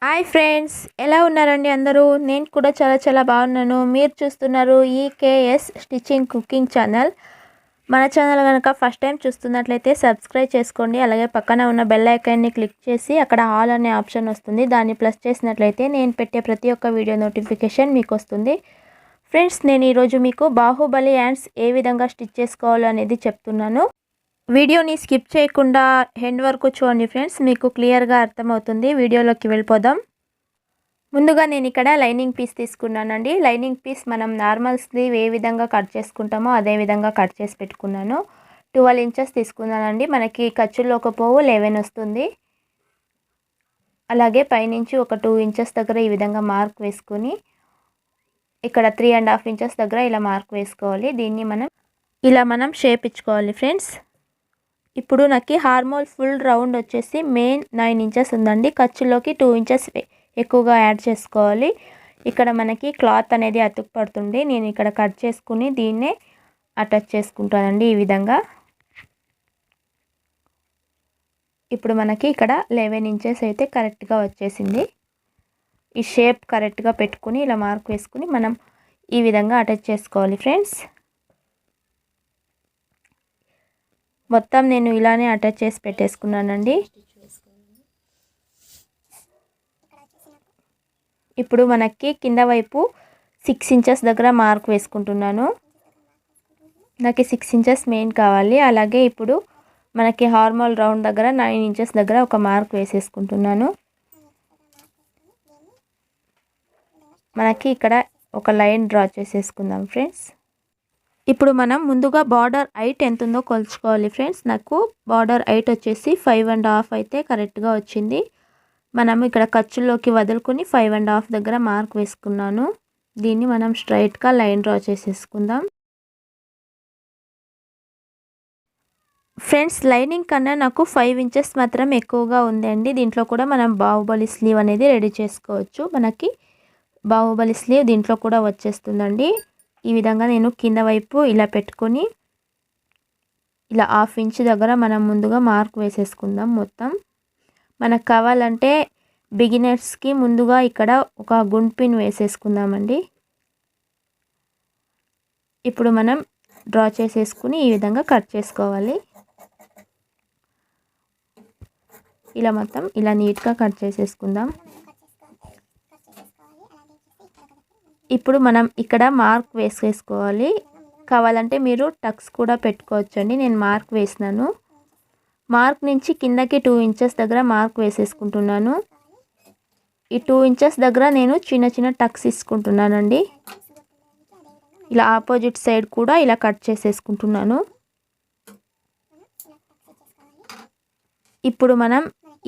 Hi friends, ఎలా ఉన్నారండి అందరూ? నేను కూడా చాలా బాగున్నాను. మీరు చూస్తున్నారు ఈకేఎస్ స్టిచింగ్ కుకింగ్ ఛానల్. మన ఛానల్ కనుక ఫస్ట్ టైం చూస్తున్నట్లయితే సబ్స్క్రైబ్ చేసుకోండి. అలాగే పక్కన ఉన్న బెల్ ఐకాన్ని క్లిక్ చేసి అక్కడ ఆల్ అనే ఆప్షన్ వస్తుంది, దాన్ని ప్లస్ చేసినట్లయితే నేను పెట్టే ప్రతి ఒక్క వీడియో నోటిఫికేషన్ మీకు వస్తుంది. ఫ్రెండ్స్, నేను ఈరోజు మీకు బాహుబలి హ్యాండ్స్ ఏ విధంగా స్టిచ్ చేసుకోవాలో అనేది చెప్తున్నాను. వీడియోని స్కిప్ చేయకుండా ఎండ్ వరకు చూడండి ఫ్రెండ్స్, మీకు క్లియర్గా అర్థమవుతుంది. వీడియోలోకి వెళ్ళిపోదాం. ముందుగా నేను ఇక్కడ లైనింగ్ పీస్ తీసుకున్నానండి. లైనింగ్ పీస్ మనం నార్మల్ స్లీవ్ ఏ విధంగా కట్ చేసుకుంటామో అదే విధంగా కట్ చేసి పెట్టుకున్నాను. 12 ఇంచెస్ తీసుకున్నానండి. మనకి ఖర్చుల్లో ఒక పోవు 11 వస్తుంది. అలాగే పైనుంచి ఒక 2 ఇంచెస్ దగ్గర ఈ విధంగా మార్క్ వేసుకొని ఇక్కడ 3.5 ఇంచెస్ దగ్గర ఇలా మార్క్ వేసుకోవాలి. దీన్ని మనం షేప్ ఇచ్చుకోవాలి ఫ్రెండ్స్. ఇప్పుడు నాకు హార్మోల్ ఫుల్ రౌండ్ వచ్చేసి మెయిన్ 9 ఇంచెస్ ఉందండి. ఖర్చులోకి 2 ఇంచెస్ ఎక్కువగా యాడ్ చేసుకోవాలి. ఇక్కడ మనకి క్లాత్ అనేది అతుకు పడుతుంది. నేను ఇక్కడ కట్ చేసుకుని దీన్నే అటాచ్ చేసుకుంటానండి ఈ విధంగా. ఇప్పుడు మనకి ఇక్కడ 11 ఇంచెస్ అయితే కరెక్ట్గా వచ్చేసింది. ఈ షేప్ కరెక్ట్గా పెట్టుకుని ఇలా మార్క్ వేసుకుని మనం ఈ విధంగా అటాచ్ చేసుకోవాలి ఫ్రెండ్స్. మొత్తం నేను ఇలానే అటాచ్ చేసి పెట్టేసుకున్నానండి. ఇప్పుడు మనకి కింద వైపు 6 ఇంచెస్ దగ్గర మార్క్ వేసుకుంటున్నాను. నాకు 6 ఇంచెస్ మెయిన్ కావాలి. అలాగే ఇప్పుడు మనకి హార్మోల్ రౌండ్ దగ్గర 9 ఇంచెస్ దగ్గర ఒక మార్క్ వేసేసుకుంటున్నాను. మనకి ఇక్కడ ఒక లైన్ డ్రా చేసేసుకుందాం ఫ్రెండ్స్. ఇప్పుడు మనం ముందుగా బార్డర్ హైట్ ఎంత ఉందో కొలుచుకోవాలి ఫ్రెండ్స్. నాకు బార్డర్ హైట్ వచ్చేసి 5.5 అయితే కరెక్ట్గా వచ్చింది. మనం ఇక్కడ ఖర్చుల్లోకి వదులుకొని 5.5 దగ్గర మార్క్ వేసుకున్నాను. దీన్ని మనం స్ట్రైట్గా లైన్ డ్రా చేసేసుకుందాం ఫ్రెండ్స్. లైనింగ్ కన్నా నాకు 5 ఇంచెస్ మాత్రం ఎక్కువగా ఉందండి. దీంట్లో కూడా మనం బాహుబలి స్లీవ్ అనేది రెడీ చేసుకోవచ్చు. మనకి బాహుబలి స్లీవ్ దీంట్లో కూడా వచ్చేస్తుందండి. ఈ విధంగా నేను కింద వైపు ఇలా పెట్టుకొని ఇలా 1/2 ఇంచ్ దగ్గర మనం ముందుగా మార్క్ వేసేసుకుందాం. మొత్తం మనకు కావాలంటే బిగినర్స్కి ముందుగా ఇక్కడ ఒక గుండ్ పిన్ వేసేసుకుందామండి. ఇప్పుడు మనం డ్రా చేసేసుకుని ఈ విధంగా కట్ చేసుకోవాలి. ఇలా మొత్తం ఇలా నీట్గా కట్ చేసేసుకుందాం. ఇప్పుడు మనం ఇక్కడ మార్క్ వేసేసుకోవాలి. కావాలంటే మీరు టక్స్ కూడా పెట్టుకోవచ్చండి. నేను మార్క్ వేసినాను. మార్క్ నుంచి కిందకి 2 ఇంచెస్ దగ్గర మార్క్ వేసేసుకుంటున్నాను. ఈ 2 ఇంచెస్ దగ్గర నేను చిన్న టక్స్ తీసుకుంటున్నానండి. ఇలా ఆపోజిట్ సైడ్ కూడా ఇలా కట్ చేసేసుకుంటున్నాను. ఇప్పుడు మనం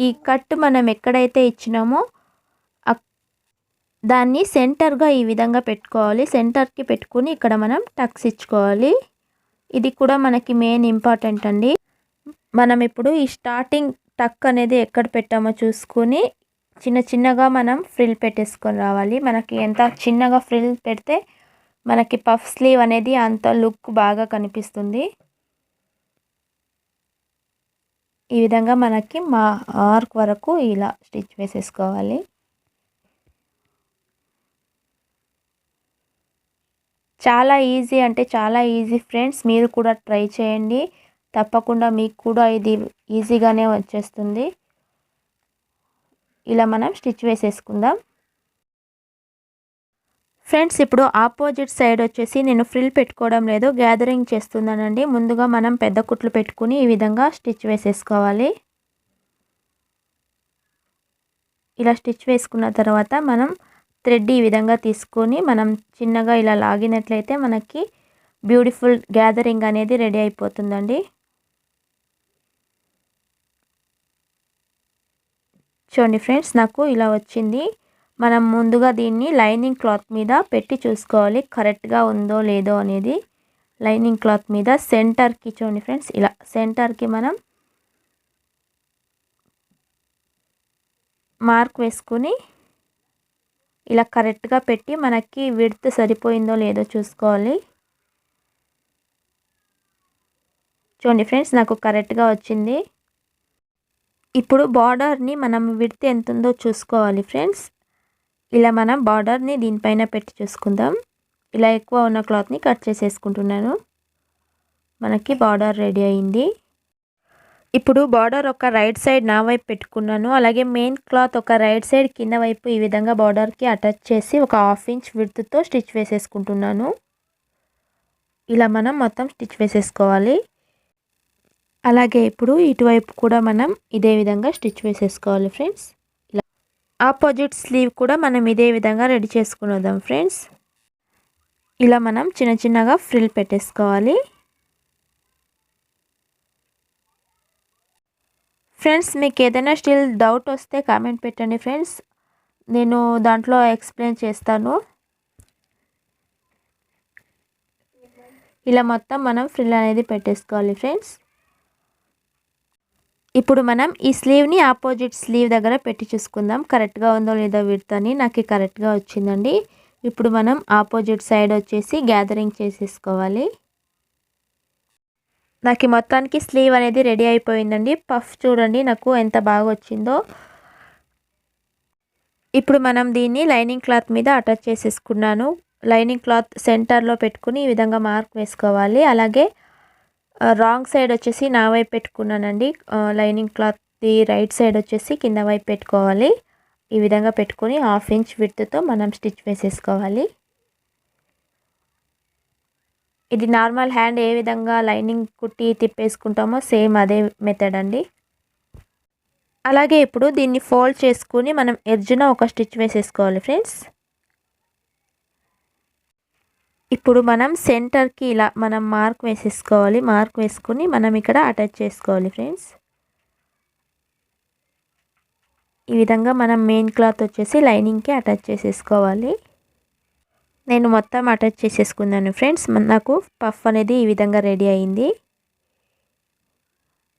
ఈ కట్ మనం ఎక్కడైతే ఇచ్చినామో దాన్ని సెంటర్గా ఈ విధంగా పెట్టుకోవాలి. సెంటర్కి పెట్టుకుని ఇక్కడ మనం టక్స్ ఇచ్చుకోవాలి. ఇది కూడా మనకి మెయిన్ ఇంపార్టెంట్ అండి. మనం ఇప్పుడు ఈ స్టార్టింగ్ టక్ అనేది ఎక్కడ పెట్టామో చూసుకుని చిన్నగా మనం ఫ్రిల్ పెట్టేసుకొని రావాలి. మనకి ఎంత చిన్నగా ఫ్రిల్ పెడితే మనకి పఫ్ స్లీవ్ అనేది అంత లుక్ బాగా కనిపిస్తుంది. ఈ విధంగా మనకి మా ఆర్క్ వరకు ఇలా స్టిచ్ వేసేసుకోవాలి. చాలా ఈజీ అంటే చాలా ఈజీ ఫ్రెండ్స్. మీరు కూడా ట్రై చేయండి. తప్పకుండా మీకు కూడా ఇది ఈజీగానే వచ్చేస్తుంది. ఇలా మనం స్టిచ్ వేసేసుకుందాం ఫ్రెండ్స్. ఇప్పుడు ఆపోజిట్ సైడ్ వచ్చేసి నేను ఫ్రిల్ పెట్టుకోవడం లేదు, గ్యాదరింగ్ చేస్తున్నానండి. ముందుగా మనం పెద్ద కుట్లు పెట్టుకుని ఈ విధంగా స్టిచ్ వేసేసుకోవాలి. ఇలా స్టిచ్ వేసుకున్న తర్వాత మనం థ్రెడ్ ఈ విధంగా తీసుకొని మనం చిన్నగా ఇలా లాగినట్లయితే మనకి బ్యూటిఫుల్ గ్యాదరింగ్ అనేది రెడీ అయిపోతుందండి. చూడండి ఫ్రెండ్స్, నాకు ఇలా వచ్చింది. మనం ముందుగా దీన్ని లైనింగ్ క్లాత్ మీద పెట్టి చూసుకోవాలి కరెక్ట్గా ఉందో లేదో అనేది. లైనింగ్ క్లాత్ మీద సెంటర్కి చూడండి ఫ్రెండ్స్, ఇలా సెంటర్కి మనం మార్క్ వేసుకుని ఇలా కరెక్ట్గా పెట్టి మనకి విడ్త్ సరిపోయిందో లేదో చూసుకోవాలి. చూడండి ఫ్రెండ్స్, నాకు కరెక్ట్గా వచ్చింది. ఇప్పుడు బార్డర్ని మనం విడ్త్ ఎంత ఉందో చూసుకోవాలి ఫ్రెండ్స్. ఇలా మనం బార్డర్ని దీనిపైన పెట్టి చూసుకుందాం. ఇలా ఎక్కువ ఉన్న క్లాత్ని కట్ చేసేసుకుంటున్నాను. మనకి బార్డర్ రెడీ అయింది. ఇప్పుడు బార్డర్ ఒక రైట్ సైడ్ నా వైపు పెట్టుకున్నాను. అలాగే మెయిన్ క్లాత్ ఒక రైట్ సైడ్ కింద వైపు ఈ విధంగా బార్డర్కి అటాచ్ చేసి ఒక 1/2 ఇంచ్ విడ్త్తో స్టిచ్ వేసేసుకుంటున్నాను. ఇలా మనం మొత్తం స్టిచ్ వేసేసుకోవాలి. అలాగే ఇప్పుడు ఇటువైపు కూడా మనం ఇదే విధంగా స్టిచ్ వేసేసుకోవాలి ఫ్రెండ్స్. ఇలా ఆపోజిట్ స్లీవ్ కూడా మనం ఇదే విధంగా రెడీ చేసుకునేద్దాం ఫ్రెండ్స్. ఇలా మనం చిన్న చిన్నగా ఫ్రిల్ పెట్టేసుకోవాలి. ఫ్రెండ్స్ మీకు ఏదైనా స్టిల్ డౌట్ వస్తే కామెంట్ పెట్టండి ఫ్రెండ్స్, నేను దాంట్లో ఎక్స్ప్లెయిన్ చేస్తాను. ఇలా మొత్తం మనం ఫ్రిల్ అనేది పెట్టేసుకోవాలి ఫ్రెండ్స్. ఇప్పుడు మనం ఈ స్లీవ్ని ఆపోజిట్ స్లీవ్ దగ్గర పెట్టి చూసుకుందాం కరెక్ట్గా ఉందో లేదో విడ్త్ అని. నాకు కరెక్ట్గా వచ్చిందండి. ఇప్పుడు మనం ఆపోజిట్ సైడ్ వచ్చేసి గ్యాదరింగ్ చేసేసుకోవాలి. నాకు మొత్తానికి స్లీవ్ అనేది రెడీ అయిపోయిందండి. పఫ్ చూడండి నాకు ఎంత బాగా వచ్చిందో. ఇప్పుడు మనం దీన్ని లైనింగ్ క్లాత్ మీద అటాచ్ చేసేసుకున్నాను. లైనింగ్ క్లాత్ సెంటర్లో పెట్టుకుని ఈ విధంగా మార్క్ వేసుకోవాలి. అలాగే రాంగ్ సైడ్ వచ్చేసి నా వైపు పెట్టుకున్నానండి. లైనింగ్ క్లాత్ది రైట్ సైడ్ వచ్చేసి కింద వైపు పెట్టుకోవాలి. ఈ విధంగా పెట్టుకుని 1/2 ఇంచ్ విడ్త్తో మనం స్టిచ్ వేసేసుకోవాలి. ఇది నార్మల్ హ్యాండ్ ఏ విధంగా లైనింగ్ కుట్టి తిప్పేసుకుంటామో సేమ్ అదే మెథడ్ అండి. అలాగే ఇప్పుడు దీన్ని ఫోల్డ్ చేసుకుని మనం ఎడ్జ్న ఒక స్టిచ్ వేసేసుకోవాలి ఫ్రెండ్స్. ఇప్పుడు మనం సెంటర్కి ఇలా మనం మార్క్ వేసేసుకోవాలి. మార్క్ వేసుకుని మనం ఇక్కడ అటాచ్ చేసుకోవాలి ఫ్రెండ్స్. ఈ విధంగా మనం మెయిన్ క్లాత్ వచ్చేసి లైనింగ్కి అటాచ్ చేసేసుకోవాలి. నేను మొత్తం అటాచ్ చేసేసుకున్నాను ఫ్రెండ్స్. నాకు పఫ్ అనేది ఈ విధంగా రెడీ అయింది.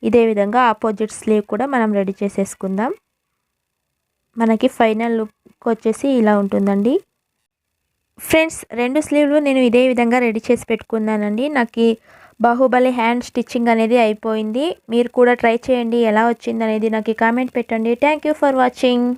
ఇదే విధంగా ఆపోజిట్ స్లీవ్ కూడా మనం రెడీ చేసేసుకుందాం. మనకి ఫైనల్ లుక్ వచ్చేసి ఇలా ఉంటుందండి ఫ్రెండ్స్. 2 స్లీవ్లు నేను ఇదే విధంగా రెడీ చేసి పెట్టుకున్నానండి. నాకు బాహుబలి హ్యాండ్ స్టిచ్చింగ్ అనేది అయిపోయింది. మీరు కూడా ట్రై చేయండి, ఎలా వచ్చింది అనేది నాకు కామెంట్ పెట్టండి. Thank you for watching.